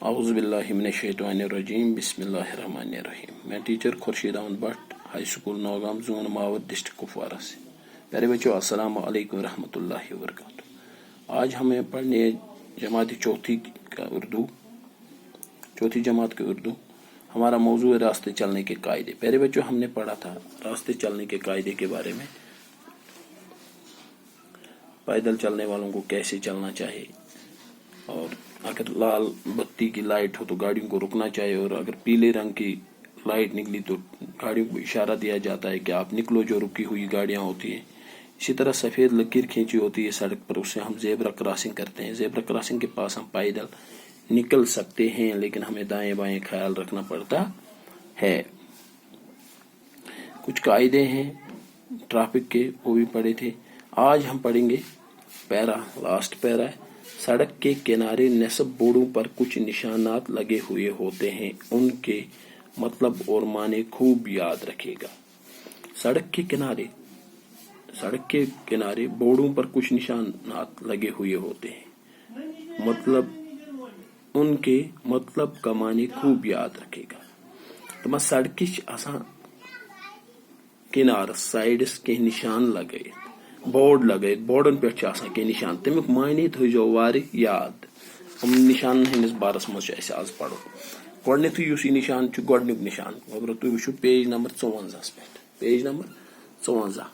اعوذ باللہ من الشیطان الرجیم بسم اللہ الرحمن الرحیم. میں teacher Khursheed Ahmad Bhat high school Nowgam zone Mawer district Kupwara سے. پیارے بچوں السلام علیکم ورحمۃ اللہ وبرکاتہ. آج ہمیں پڑھنے جماعت چوتھی جماعت کے اردو. ہمارا موضوع ہے راستے چلنے کے قاعدے. پیارے بچوں ہم نے پڑھا تھا راستے چلنے کے قاعدے کے بارے میں. پیدل چلنے والوں کو کیسے چلنا چاہیے، اور اگر لال بتی کی لائٹ ہو تو گاڑیوں کو رکنا چاہیے، اور اگر پیلے رنگ کی لائٹ نکلی تو گاڑیوں کو اشارہ دیا جاتا ہے کہ آپ نکلو جو رکی ہوئی گاڑیاں ہوتی ہیں. اسی طرح سفید لکیر کھینچی ہوتی ہے سڑک پر، اس سے ہم زیبرا کراسنگ کرتے ہیں. زیبرا کراسنگ کے پاس ہم پیدل نکل سکتے ہیں، لیکن ہمیں دائیں بائیں خیال رکھنا پڑتا ہے. کچھ قاعدے ہیں ٹریفک کے، وہ بھی پڑھے تھے. آج ہم پڑھیں گے لاسٹ پیرا ہے. سڑک کے کنارے نصب بورڈوں پر کچھ نشانات لگے ہوئے ہوتے ہیں، ان کے مطلب اور معنی خوب یاد رکھے گا. سڑک کے کنارے بورڈوں پر کچھ نشانات لگے ہوئے ہوتے ہیں، ان کے مطلب کا معنی خوب یاد رکھے گا. تو سڑک کنار سائڈس کے نشان لگے بورڈ لگے، بورڈن پہ کی نشان، تمیک معنی تھو واری یاد. نشان ہندس بارس مز آز پڑھو. گۄڈنیتھٕے یُس یہ نشان گۄڈنیُک نشان اگر تُہۍ وٕچھو پیج نمبر 54 پہ، پیج نمبر 54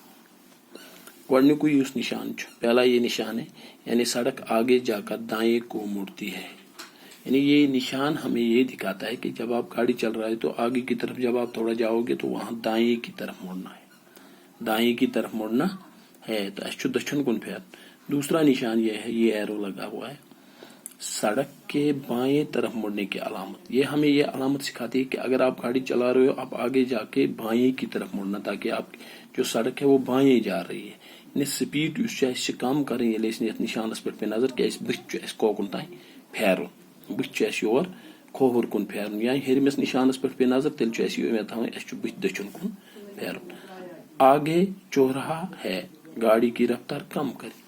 گۄڈنیُکُے یُس نشان پہلا یہ نشان ہے، یعنی سڑک آگے جا کر دائیں کو مڑتی ہے. یعنی یہ نشان ہمیں یہ دکھاتا ہے کہ جب آپ گاڑی چل رہا ہے تو آگے کی طرف جب آپ تھوڑا جاؤ گے تو وہاں دائیں کی طرف مڑنا ہے، دائیں کی طرف مڑنا ہے. تو اس دچھن کن پھیر. دوسرا نشان یہ ہے، یہ ایرو لگا ہوا ہے، سڑک کے بائیں طرف مڑنے کی علامت. یہ ہمیں یہ علامت سکھاتی ہے کہ اگر آپ گاڑی چلا رہے ہو آپ آگے جا کے بائیں کی طرف مڑنا، تاکہ آپ جو سڑک ہے وہ بائیں جا رہی ہے. یعنی سپیڈ اس کم کریں نشانس پہ نظر کہ بت کوکن تین پھیرن، بت یور کھوور کن پھیرن، یا ہرمس نشانس پہ نظر تیل تھوڑا بت دچھن کن پھیرن. آگے چوراہا ہے، گاڑی کی رفتار کم کریں.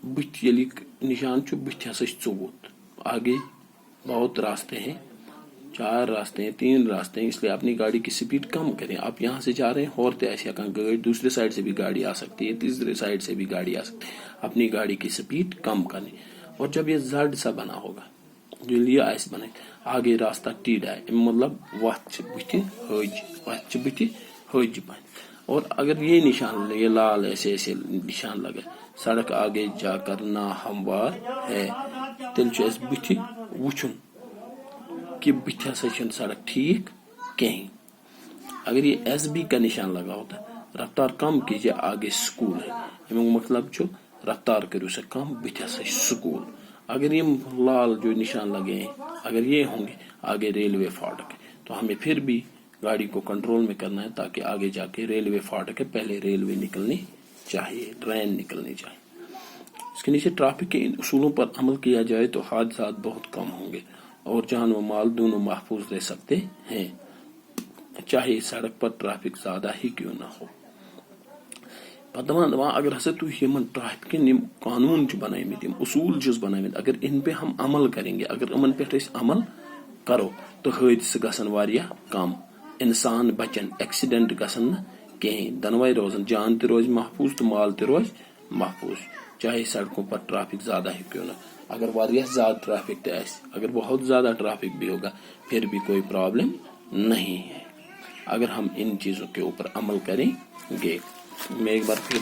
بت یلی نشان بت ہسا ثوت. آگے بہت راستے ہیں، 4 راستے ہیں، 3 راستے ہیں، اس لیے اپنی گاڑی کی سپیڈ کم کریں. آپ یہاں سے جا رہے ہیں اور گاڑی دوسرے سائڈ سے بھی گاڑی آ سکتی ہے، تیسرے سائڈ سے بھی گاڑی آ سکتی ہے. اپنی گاڑی کی سپیڈ کم کریں. اور جب یہ زڈ سا بنا ہوگا، جو لیا ایس بنے، آگے راستہ ٹیڑھا ہے، مطلب وت بت حج بن. اور اگر یہ نشان یہ لال ایسے نشان لگے، سڑک آگے جا کر ناہموار ہے، تیل بت وچھن کہ بت ہسا سڑک ٹھیک کہیں. اگر یہ ایس بی کا نشان لگا ہوتا ہے، رفتار کم کیجیے، آگے سکول ہے، امیک مطلب رفتار کرو سا کم، بت ہسا سکول. اگر یہ لال جو نشان لگے ہیں اگر یہ ہوں گے، آگے ریلوے فاٹک ہے، تو ہمیں پھر بھی گاڑی کو کنٹرول میں کرنا ہے، تاکہ آگے جا کے ریلوے فاٹک ہے، پہلے ریلوے نکلنی چاہیے، ٹرین نکلنی چاہیے. اس کے نیچے ٹریفک کے ان اصولوں پر عمل کیا جائے تو حادثات بہت کم ہوں گے اور جان و مال دونوں محفوظ رہ سکتے ہیں، چاہے سڑک پر ٹریفک زیادہ ہی کیوں نہ ہو. اگر ہسا ٹریفک قانون بنامت، اصول بنامت، اگر ان پہ ہم عمل کریں گے، اگر ان پہ عمل کرو تو حادثہ گژھن واریاہ کم، انسان بچن، ایکسیڈنٹ گژھن کہیں، دنوے روزن، جان تہ روز محفوظ تو مال تہ روز محفوظ، چاہے سڑکوں پر ٹریفک زیادہ ہی کیوں نہ. اگر واریاہ زیادہ ٹریفک تہ اگر بہت زیادہ ٹریفک بھی ہوگا پھر بھی کوئی پرابلم نہیں ہے، اگر ہم ان چیزوں کے اوپر عمل کریں گے. میں ایک بار پھر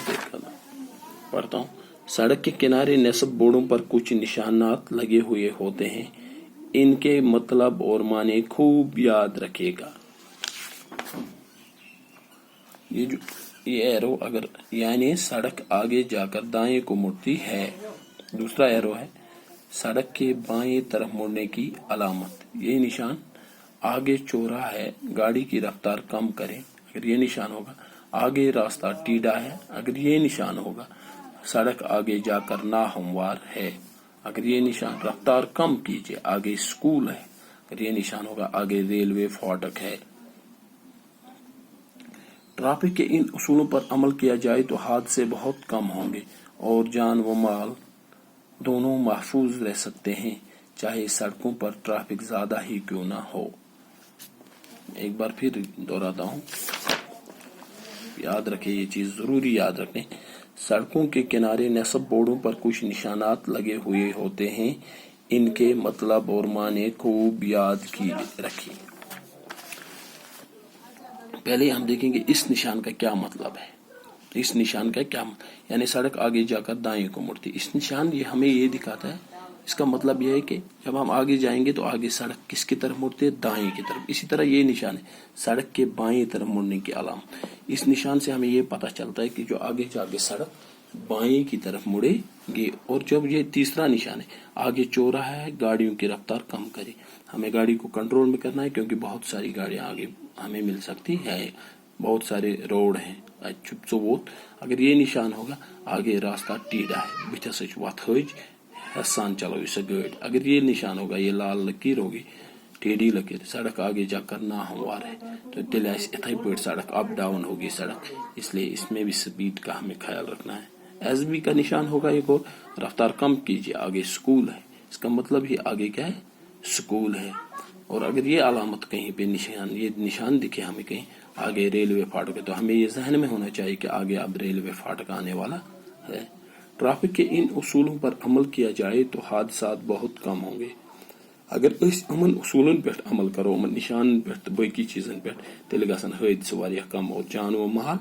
پڑھتا ہوں. سڑک کے کنارے نصب بورڈوں پر کچھ نشانات لگے ہوئے ہوتے ہیں، ان کے مطلب اور معنی خوب یاد رکھے گا. یہ ایرو اگر یعنی سڑک آگے جا کر دائیں کو مڑتی ہے. دوسرا ایرو ہے سڑک کے بائیں طرف مڑنے کی علامت. یہ نشان آگے چوراہا ہے، گاڑی کی رفتار کم کریں. اگر یہ نشان ہوگا، آگے راستہ ٹیڑھا ہے. اگر یہ نشان ہوگا، سڑک آگے جا کر ناہموار ہے. اگر یہ نشان، رفتار کم کیجیے، آگے سکول ہے. اگر یہ نشان ہوگا، آگے ریلوے فاٹک ہے. ٹریفک کے ان اصولوں پر عمل کیا جائے تو حادثے بہت کم ہوں گے اور جان و مال دونوں محفوظ رہ سکتے ہیں، چاہے سڑکوں پر ٹریفک زیادہ ہی کیوں نہ ہو. ایک بار پھر دہراتا ہوں, یاد رکھیں, یہ چیز ضروری یاد رکھیں. سڑکوں کے کنارے نصب بورڈوں پر کچھ نشانات لگے ہوئے ہوتے ہیں. ان کے مطلب اور معنی خوب یاد کی رکھیں. پہلے ہم دیکھیں گے اس نشان کا کیا مطلب ہے. اس نشان کا کیا مطلب, یعنی سڑک آگے جا کر دائیں کو مڑتی. اس نشان یہ ہمیں یہ دکھاتا ہے, اس کا مطلب یہ ہے کہ جب ہم آگے جائیں گے تو آگے سڑک کس کی طرف مڑتی ہے, دائیں کی طرف. اسی طرح یہ نشان ہے سڑک کے بائیں طرف مڑنے کی علامت. اس نشان سے ہمیں یہ پتہ چلتا ہے کہ جو آگے جا کے سڑک بائیں کی طرف مڑے گی. اور جب یہ تیسرا نشان ہے آگے چوراہا ہے, گاڑیوں کی رفتار کم کرے. ہمیں گاڑی کو کنٹرول میں کرنا ہے کیونکہ بہت ساری گاڑیاں آگے ہمیں مل سکتی ہے, بہت سارے روڈ ہیں. اگر یہ نشان ہوگا آگے راستہ ٹیڑھا ہے, بتس وت ہج حسان چلو سا گاڑی. اگر یہ نشان ہوگا, یہ لال لکیر ہوگی, ٹیڑھی لکیر, سڑک آگے جا کر ناہموار ہے, تو تیل اتھائی پٲٹھۍ سڑک اپ ڈاؤن ہوگی سڑک. اس لیے اس میں بھی سپیڈ کا ہمیں خیال رکھنا ہے. ایس بی کا نشان ہوگا ایک اور, رفتار کم کیجیے, آگے اسکول ہے. اس کا مطلب ہی آگے کیا ہے, اسکول ہے. اور اگر یہ علامت کہیں پہ یہ نشان دکھے ہمیں کہیں آگے ریلوے فاٹک ہے, تو ہمیں یہ ذہن میں ہونا چاہیے کہ آگے اب ریلوے فاٹک آنے والا ہے. ٹریفک کے ان اصولوں پر عمل کیا جائے تو حادثات بہت کم ہوں گے. اگر اس امن اصولن پہ عمل کرو, امن نشان پہ باقی چیزن پہ, تیل گژھن حادثہ واریاہ کم اور جان و مال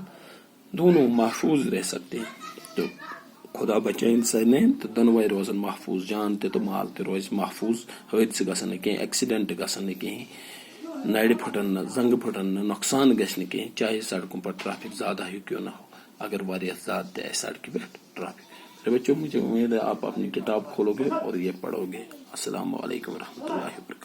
دونوں محفوظ رہ سکتے ہیں. تو خدا بچائن سارنین تو دونوے روزن محفوظ, جان تہ تو مال تہ روز محفوظ. حادثہ گژھن نہ کہیں, ایکسیڈنٹ گژھن نہ کہیں, نڑ پھٹن نہ, زنگ پھٹن نہ, نقصان گژھِ نہ کہیں, چاہے سڑکوں پر ٹریفک زیادہ ہی کیوں نہ ہو. اگر واریاہ زیادہ تہ سڑک پہ ٹریفک. بچوں, مجھے امید ہے آپ اپنی کتاب کھولو گے اور یہ پڑھو گے. السلام علیکم ورحمۃ اللہ وبرکاتہ.